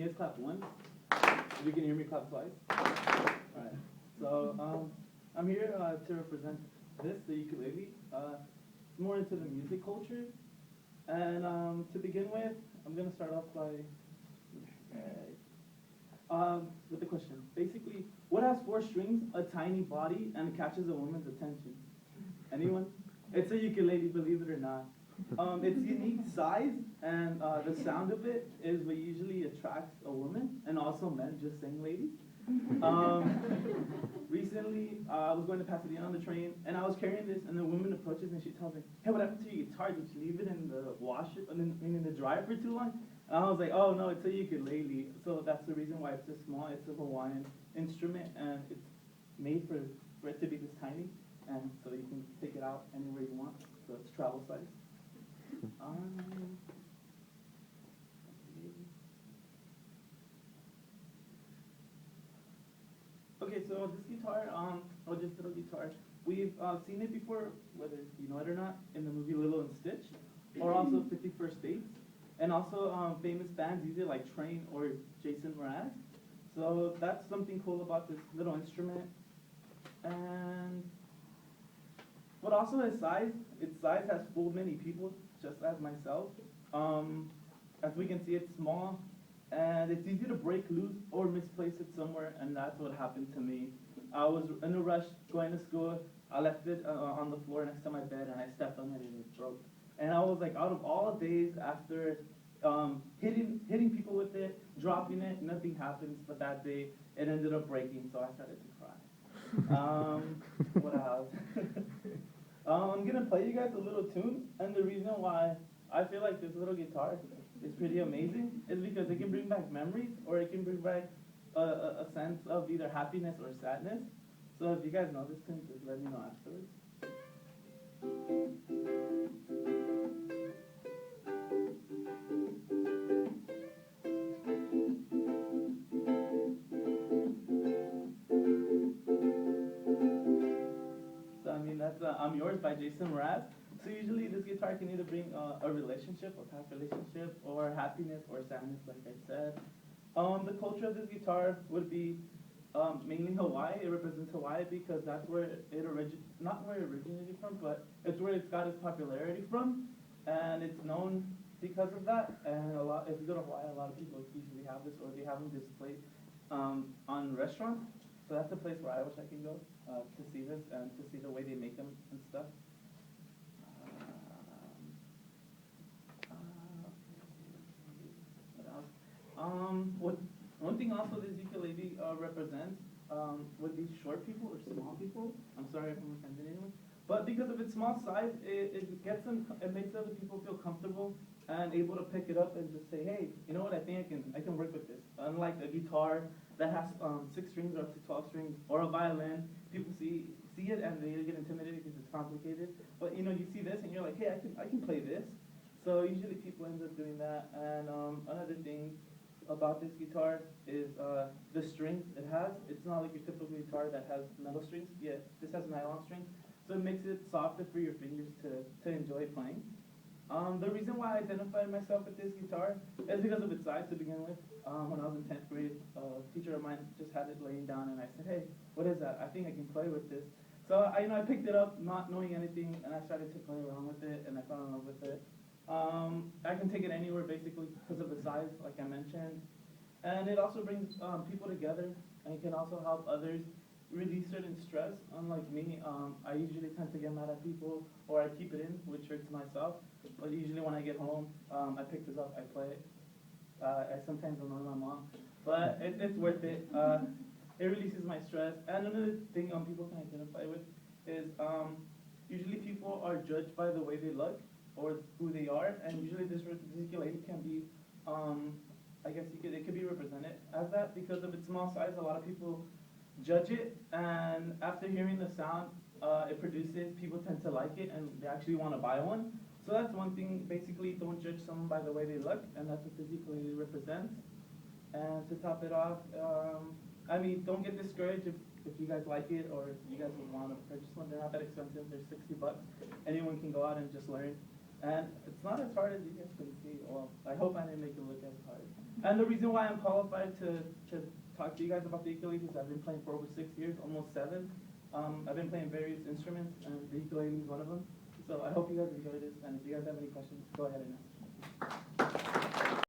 you guys clap once? If you can hear me, clap twice. Alright. So I'm here to represent the ukulele. More into the music culture. And to begin with, I'm gonna start off by with the question. Basically, what has four strings, a tiny body, and catches a woman's attention? Anyone? It's a ukulele, believe it or not. Its unique size and the sound of it is what usually attracts a woman, and also men, just saying, ladies. Recently, I was going to Pasadena on the train, and I was carrying this, and the woman approaches and she tells me, "Hey, what happened to your guitar? Did you leave it in the washer, in the dryer for too long?" And I was like, "Oh no, it's a ukulele." So that's the reason why it's so small. It's a Hawaiian instrument, and it's made for it to be this tiny, and so you can take it out anywhere you want. So it's travel size. Okay, so this guitar, or this little guitar, we've seen it before, whether you know it or not, in the movie Lilo and Stitch, or also 51st Dates, and also famous bands use it like Train or Jason Mraz. So that's something cool about this little instrument. And what also its size has fooled many people, just as myself. As we can see, it's small, and it's easy to break loose or misplace it somewhere, and that's what happened to me. I was in a rush going to school. I left it on the floor next to my bed, and I stepped on it and it broke. And I was like, out of all days, after hitting people with it, dropping it, nothing happens. But that day, it ended up breaking, so I started to cry. What else? I'm gonna play you guys a little tune, and the reason why I feel like this little guitar is pretty amazing is because it can bring back memories, or it can bring back a sense of either happiness or sadness. So if you guys know this tune, just let me know afterwards. So I mean, that's I'm Yours by Jason Mraz. So usually this guitar can either bring a relationship, a past relationship, or happiness or sadness, like I said. The culture of this guitar would be mainly Hawaii. It represents Hawaii because that's where not where it originated from, but it's where it's got its popularity from, and it's known because of that. And if you go to Hawaii, a lot of people usually have this, or they have them displayed on restaurants. So that's a place where I wish I could go to see this and to see the way they make them and stuff. What else? One thing also this ukulele represents would be short people or small people. I'm sorry if I'm offending anyone, but because of its small size, it makes other people feel comfortable and able to pick it up and just say, "Hey, you know what? I think I can work with this." Unlike a guitar that has 6 strings or up to 12 strings, or a violin, people see it and they get intimidated because it's complicated. But you know, you see this and you're like, "Hey, I can play this." So usually people end up doing that. And another thing about this guitar is the strings it has. It's not like your typical guitar that has metal strings. Yeah, this has nylon strings, so it makes it softer for your fingers to enjoy playing. The reason why I identified myself with this guitar is because of its size to begin with. When I was in 10th grade, a teacher of mine just had it laying down, and I said, "Hey, what is that? I think I can play with this." So I picked it up not knowing anything, and I started to play around with it, and I fell in love with it. I can take it anywhere basically because of the size, like I mentioned. And it also brings people together, and it can also help others release certain stress. Unlike me, I usually tend to get mad at people, or I keep it in, which hurts myself. But usually when I get home, I pick this up, I play it. I sometimes annoy my mom, but it's worth it. It releases my stress. And another thing people can identify with is usually people are judged by the way they look or who they are, and usually this ukulele can be, I guess it could be represented as that because of its small size. A lot of people judge it, and after hearing the sound it produces, people tend to like it and they actually want to buy one. So that's one thing. Basically, don't judge someone by the way they look, and that's what this ukulele represents. And to top it off, I mean, don't get discouraged if you guys like it or if you guys would want to purchase one. They're not that expensive. They're $60. Anyone can go out and just learn. And it's not as hard as you guys can see. Well, I hope I didn't make it look as hard. And the reason why I'm qualified to talk to you guys about the ukulele is I've been playing for over 6 years, almost 7. I've been playing various instruments, and the ukulele is one of them. So I hope you guys enjoy this, and if you guys have any questions, go ahead and ask.